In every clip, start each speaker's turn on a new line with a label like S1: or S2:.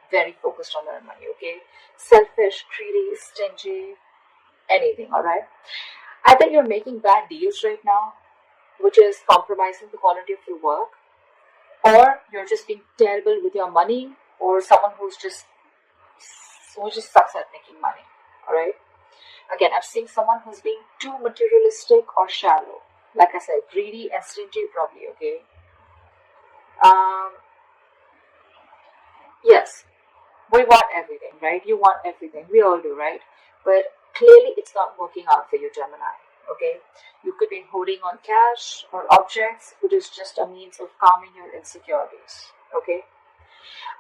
S1: very focused on their money, okay? Selfish, greedy, stingy, anything, alright? Either you're making bad deals right now, which is compromising the quality of your work, or you're just being terrible with your money, or someone who just sucks at making money, alright? Again, I'm seeing someone who's being too materialistic or shallow. Like I said, greedy and stingy probably, okay? Yes, we want everything, right? You want everything. We all do, right? But clearly it's not working out for you, Gemini, okay? You could be holding on cash or objects, which is just a means of calming your insecurities, okay?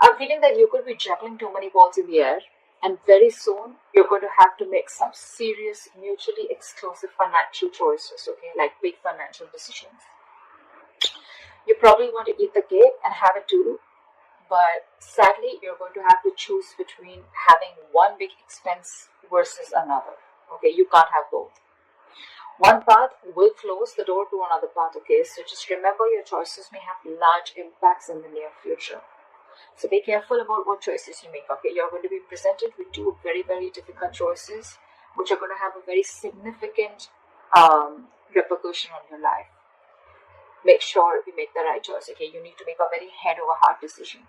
S1: I'm feeling that you could be juggling too many balls in the air, and very soon you're going to have to make some serious, mutually exclusive financial choices, okay? Like big financial decisions. You probably want to eat the cake and have it too, but sadly, you're going to have to choose between having one big expense versus another. Okay, you can't have both. One path will close the door to another path, okay? So just remember your choices may have large impacts in the near future. So be careful about what choices you make, okay? You're going to be presented with two very, very difficult choices, which are going to have a very significant repercussion on your life. Make sure you make the right choice, okay? You need to make a very head over heart decision.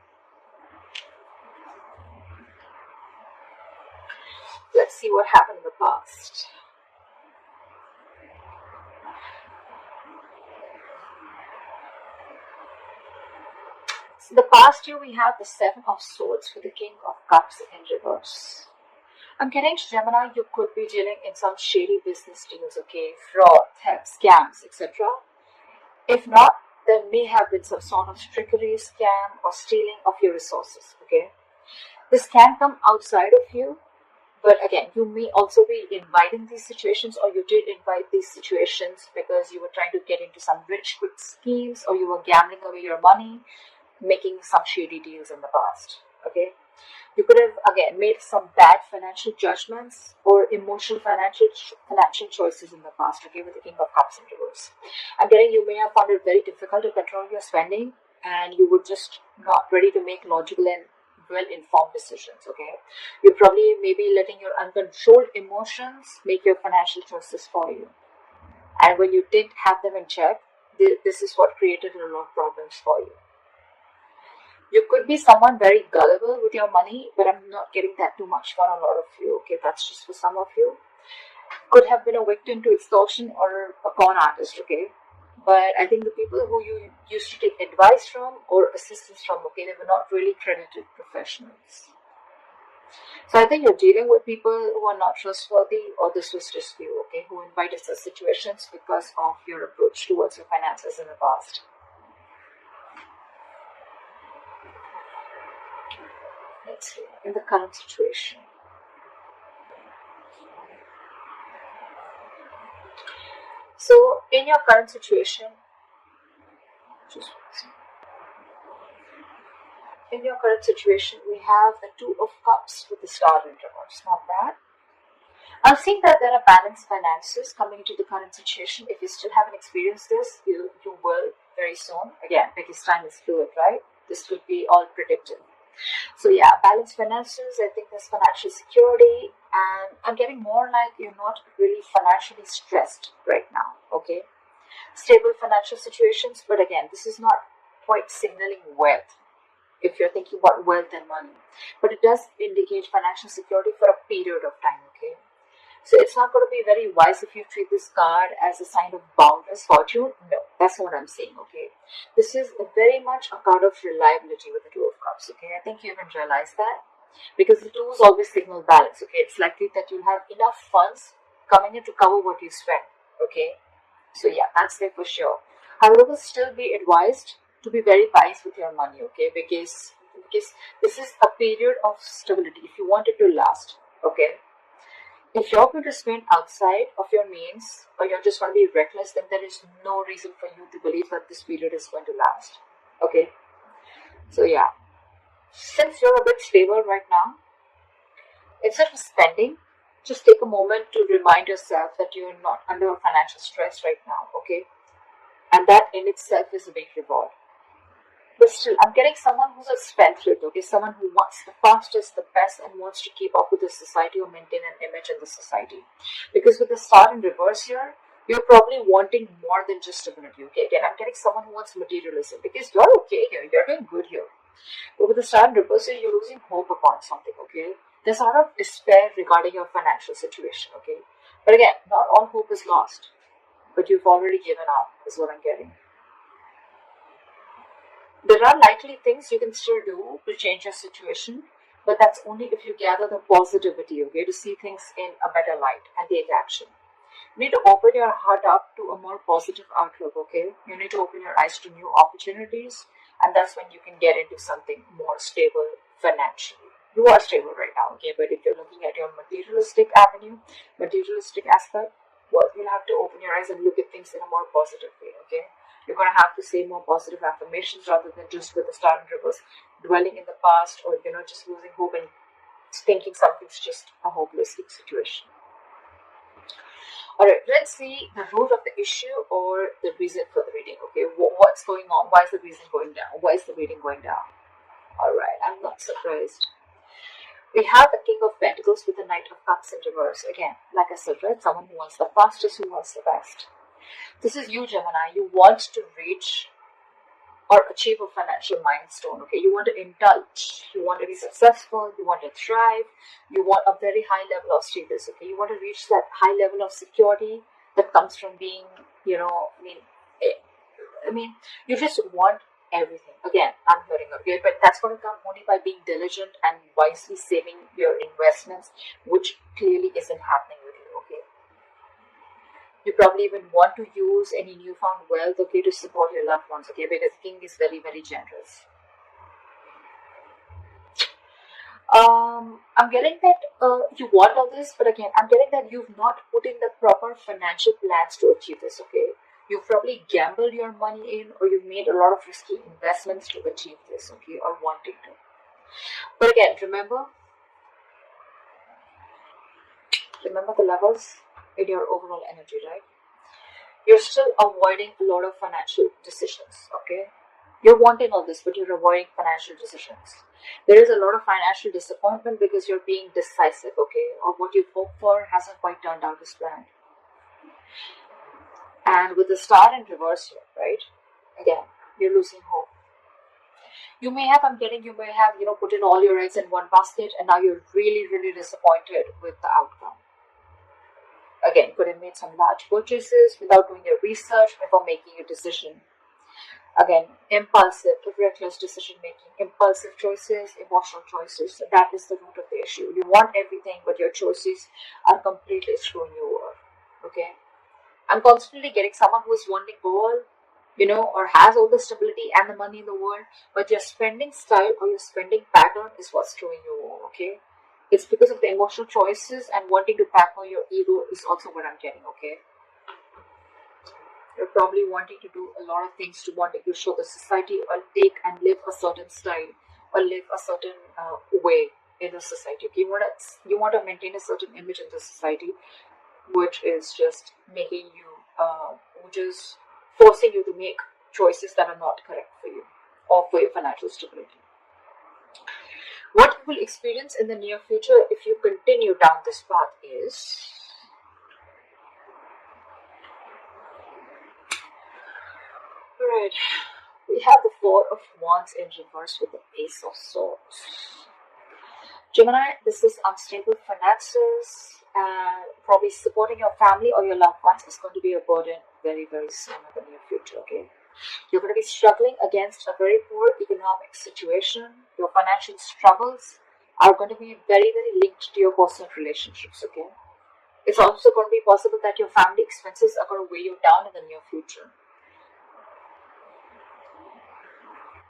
S1: Let's see what happened in the past. So the past year we have the Seven of Swords with the King of Cups in reverse. I'm getting to Gemini, you could be dealing in some shady business deals, okay? Fraud, theft, scams, etc. If not, there may have been some sort of trickery, scam, or stealing of your resources, okay? This can come outside of you, but again, you may also be inviting these situations, or you did invite these situations because you were trying to get into some rich quick schemes, or you were gambling away your money, making some shady deals in the past, okay? You could have, again, made some bad financial judgments or emotional financial choices in the past, okay, with the King of Cups in reverse. I'm getting you may have found it very difficult to control your spending, and you were just not ready to make logical and well-informed decisions, okay? You're probably maybe letting your uncontrolled emotions make your financial choices for you. And when you didn't have them in check, this is what created a lot of problems for you. You could be someone very gullible with your money, but I'm not getting that too much for a lot of you, okay? That's just for some of you. Could have been a victim to extortion or a con artist, okay? But I think the people who you used to take advice from or assistance from, okay, they were not really credited professionals. So I think you're dealing with people who are not trustworthy, or this was just you, okay, who invited such situations because of your approach towards your finances in the past. Let's see, in the current situation. So, in your current situation, we have the Two of Cups with the Star in reverse. Not bad. I'm seeing that there are balanced finances coming into the current situation. If you still haven't experienced this, you will very soon. Again, because time is fluid, right? This could be all predicted. So yeah, balanced finances, I think there's financial security, and I'm getting more like you're not really financially stressed right now, okay? Stable financial situations, but again, this is not quite signaling wealth if you're thinking about wealth and money, but it does indicate financial security for a period of time, okay? So it's not going to be very wise if you treat this card as a sign of boundless fortune. No, that's not what I'm saying, okay? This is very much a card of reliability with the Two of Cups, okay? I think you even realize that, because the twos always signal balance, okay? It's likely that you'll have enough funds coming in to cover what you spend, okay? So yeah, that's there for sure. However, will still be advised to be very wise with your money, okay? Because this is a period of stability if you want it to last, okay? If you're going to spend outside of your means, or you're just going to be reckless, then there is no reason for you to believe that this period is going to last. Okay? So yeah. Since you're a bit stable right now, instead of spending, just take a moment to remind yourself that you're not under financial stress right now. Okay? And that in itself is a big reward. But still, I'm getting someone who's a spendthrift, okay? Someone who wants the fastest, the best, and wants to keep up with the society or maintain an image in the society. Because with the star in reverse here, you're probably wanting more than just stability, okay? Again, I'm getting someone who wants materialism because you're okay here, you're doing good here. But with the star in reverse here, you're losing hope upon something, okay? There's a lot of despair regarding your financial situation, okay? But again, not all hope is lost, but you've already given up, is what I'm getting. There are likely things you can still do to change your situation, but that's only if you gather the positivity, okay, to see things in a better light and take action. You need to open your heart up to a more positive outlook, okay? You need to open your eyes to new opportunities, and that's when you can get into something more stable financially. You are stable right now, okay? But if you're looking at your materialistic avenue, materialistic aspect, well, you'll have to open your eyes and look at things in a more positive way, okay? You're going to have to say more positive affirmations rather than just with the star in reverse, dwelling in the past or, just losing hope and thinking something's just a hopeless situation. Alright, let's see the root of the issue or the reason for the reading, okay? What's going on? Why is the reason going down? Why is the reading going down? Alright, I'm not surprised. We have the King of Pentacles with the Knight of Cups in reverse. Again, like I said, right? Someone who wants the fastest, who wants the best. This is you, Gemini. You want to reach or achieve a financial milestone, okay? You want to indulge. You want to be successful. You want to thrive. You want a very high level of status, okay? You want to reach that high level of security that comes from being, you you just want everything. Again, I'm hearing, okay? But that's going to come only by being diligent and wisely saving your investments, which clearly isn't happening with you, okay? You probably even want to use any newfound wealth, okay, to support your loved ones, okay, because King is very, very generous. I'm getting that you want all this, but again, I'm getting that you've not put in the proper financial plans to achieve this, okay? You've probably gambled your money in, or you've made a lot of risky investments to achieve this, okay, or wanting to. But again, remember the levels in your overall energy, right? You're still avoiding a lot of financial decisions, okay? You're wanting all this, but you're avoiding financial decisions. There is a lot of financial disappointment because you're being decisive, okay? Or what you hoped for hasn't quite turned out as planned. And with the star in reverse here, right? Again, you're losing hope. You may have, put in all your eggs in one basket, and now you're really, really disappointed with the outcome. Again, could have made some large purchases without doing your research before making a decision. Again, impulsive, reckless decision making, impulsive choices, emotional choices. That is the root of the issue. You want everything, but your choices are completely screwing you over. Okay? I'm constantly getting someone who is wanting all, or has all the stability and the money in the world, but your spending style or your spending pattern is what's screwing you over. Okay? It's because of the emotional choices and wanting to pamper your ego is also what I'm getting. Okay? You're probably wanting to do a lot of things, to wanting to show the society or take and live a certain style or live a certain way in the society. Okay? You want to maintain a certain image in the society, which is just making you, which is forcing you to make choices that are not correct for you or for your financial stability. What you will experience in the near future if you continue down this path is right. We have the Four of Wands in reverse with the Ace of Swords. Gemini, this is unstable finances, and probably supporting your family or your loved ones is going to be a burden very, very soon in the near future, okay? You're going to be struggling against a very poor economic situation. Your financial struggles are going to be very, very linked to your personal relationships, okay? It's also going to be possible that your family expenses are going to weigh you down in the near future.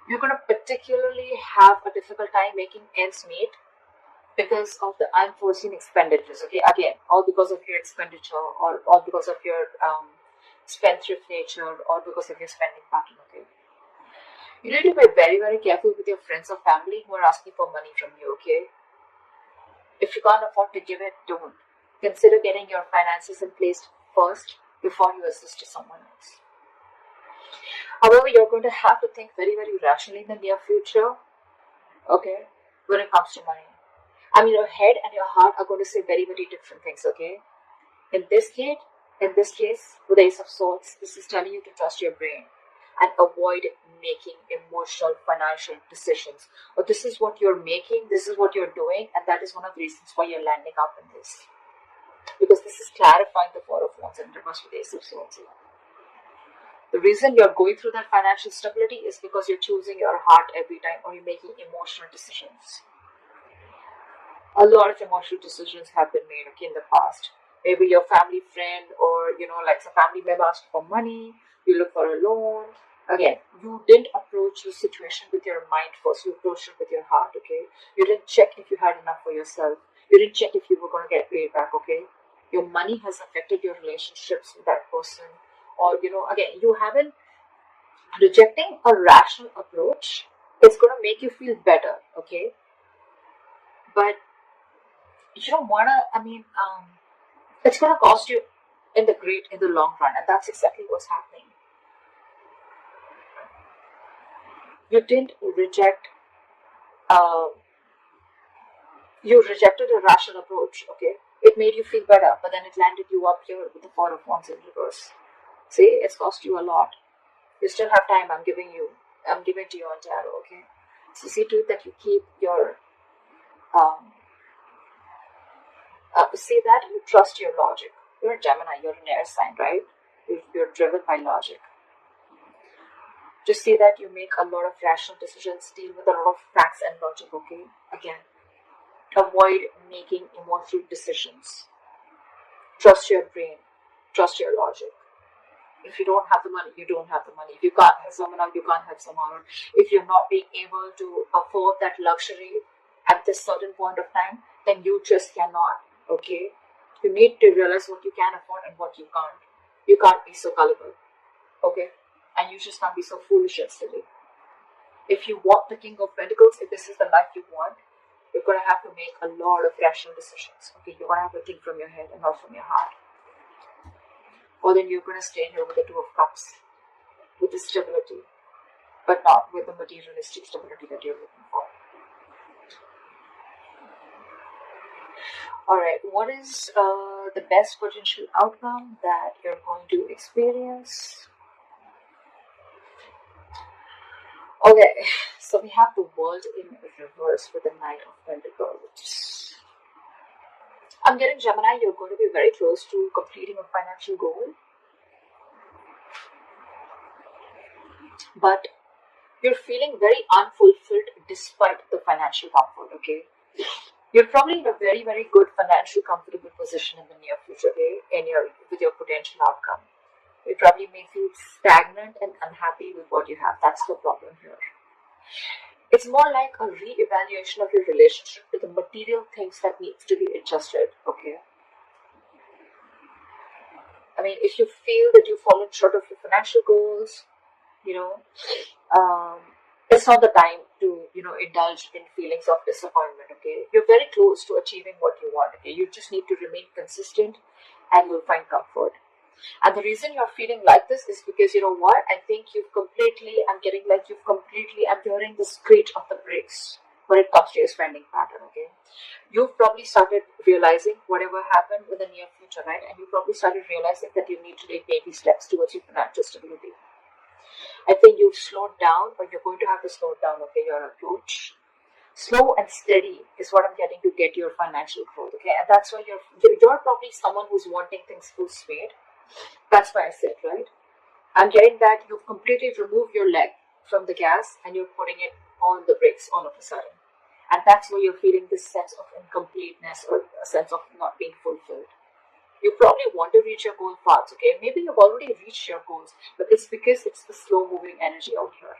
S1: You're going to particularly have a difficult time making ends meet because of the unforeseen expenditures, okay? Again, all because of your expenditure or all because of your spendthrift nature or because of your spending pattern, okay? You need to be very, very careful with your friends or family who are asking for money from you, okay? If you can't afford to give it, don't. Consider getting your finances in place first before you assist someone else. However, you're going to have to think very, very rationally in the near future, okay, when it comes to money. I mean, your head and your heart are going to say very, very different things, okay? In this case, with the Ace of Swords, this is telling you to trust your brain and avoid making emotional financial decisions. Or this is what you're making, this is what you're doing, and that is one of the reasons why you're landing up in this. Because this is clarifying the Four of Wands in reverse with the Ace of Swords. The reason you're going through that financial stability is because you're choosing your heart every time, or you're making emotional decisions. A lot of emotional decisions have been made, okay, in the past. Maybe your family friend, or like some family member asked for money, you look for a loan. Again, you didn't approach the situation with your mind first, you approached it with your heart, okay? You didn't check if you had enough for yourself. You didn't check if you were going to get paid back, okay? Your money has affected your relationships with that person. Or, again, you haven't rejecting a rational approach. It's going to make you feel better, okay? But you don't want to, it's going to cost you in the long run, and that's exactly what's happening. You didn't reject, uh, you rejected a rational approach, okay? It made you feel better, but then it landed you up here with the Four of Wands in reverse. See, it's cost you a lot. You still have time. I'm giving to you on tarot, okay? So see to it that you keep your, see that you trust your logic. You're a Gemini, you're an air sign, right? You're driven by logic. Just see that you make a lot of rational decisions, deal with a lot of facts and logic, okay? Again, avoid making emotional decisions. Trust your brain, trust your logic. If you don't have the money, you don't have the money. If you can't have someone else, you can't have someone else. If you're not being able to afford that luxury at this certain point of time, then you just cannot, okay? You need to realize what you can afford and what you can't. You can't be so gullible, okay? And you just can't be so foolish and silly. If you want the King of Pentacles, if this is the life you want, you're going to have to make a lot of rational decisions, okay? You're going to have to think from your head and not from your heart. Or then you're going to stay here with the Two of Cups, with the stability, but not with the materialistic stability that you're looking for. Alright, what is the best potential outcome that you're going to experience? Okay, so we have the World in reverse with the Knight of Pentacles. I'm getting Gemini, you're going to be very close to completing a financial goal. But you're feeling very unfulfilled despite the financial comfort, okay? You're probably in a very, very good financial comfortable position in the near future, okay? With your potential outcome. You probably may feel stagnant and unhappy with what you have. That's the problem here. It's more like a re-evaluation of your relationship with the material things that needs to be adjusted, okay? I mean, if you feel that you've fallen short of your financial goals, it's not the time to, indulge in feelings of disappointment, okay? You're very close to achieving what you want, okay? You just need to remain consistent and you'll find comfort. And the reason you're feeling like this is because, I think I'm hearing the screech of the brakes when it comes to your spending pattern, okay? You've probably started realizing whatever happened in the near future, right? And you probably started realizing that you need to take baby steps towards your financial stability. I think you've slowed down, but you're going to have to slow down, okay, your approach. Slow and steady is what I'm getting to get your financial growth, okay? And that's why you're probably someone who's wanting things full speed. That's why I said, right? I'm getting that you've completely removed your leg from the gas and you're putting it on the brakes all of a sudden. And that's why you're feeling this sense of incompleteness or a sense of not being fulfilled. You probably want to reach your goal fast, okay? Maybe you've already reached your goals, but it's because it's the slow moving energy out here.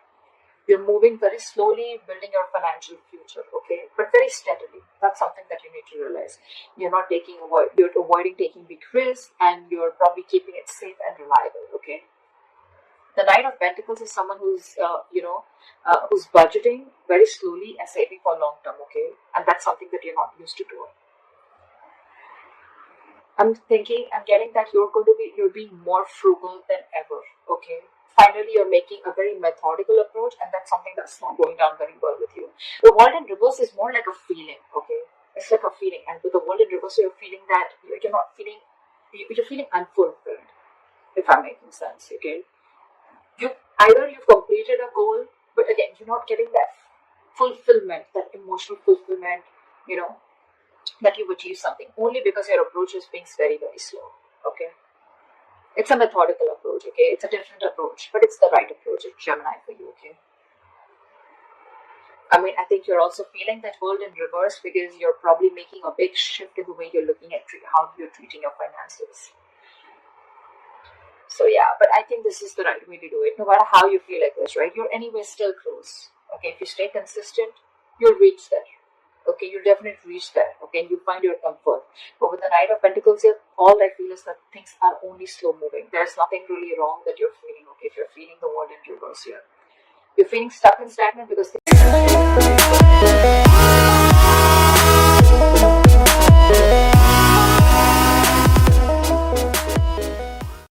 S1: You're moving very slowly, building your financial future, okay? But very steadily. That's something that you need to realize. You're avoiding taking big risks, and you're probably keeping it safe and reliable, okay? The Knight of Pentacles is someone who's, who's budgeting very slowly and saving for long term, okay? And that's something that you're not used to doing. I'm getting that you're being more frugal than ever, okay? finally you're making a very methodical approach, and that's something that's not going down very well with you. The world in reverse is more like a feeling, okay? It's like a feeling, and with the world in reverse, you're feeling that you're not feeling, you're feeling unfulfilled, if I'm making sense, okay? You've completed a goal, but again, you're not getting that fulfillment, that emotional fulfillment, you know, that you've achieved something, only because your approach is being very, very slow, okay? It's a methodical approach, okay? It's a different approach, but it's the right approach, it's Gemini for you, okay? I mean, I think you're also feeling that world in reverse because you're probably making a big shift in the way you're looking at how you're treating your finances. So yeah, but I think this is the right way to do it. No matter how you feel like this, right? You're anyway still close. Okay, if you stay consistent, you'll reach there. Okay, you'll definitely reach there. Okay, and you find your comfort. But with the Knight of Pentacles here, all I feel is that things are only slow moving. There's nothing really wrong that you're feeling. Okay, if you're feeling the world in reverse here, you're feeling stuck and stagnant because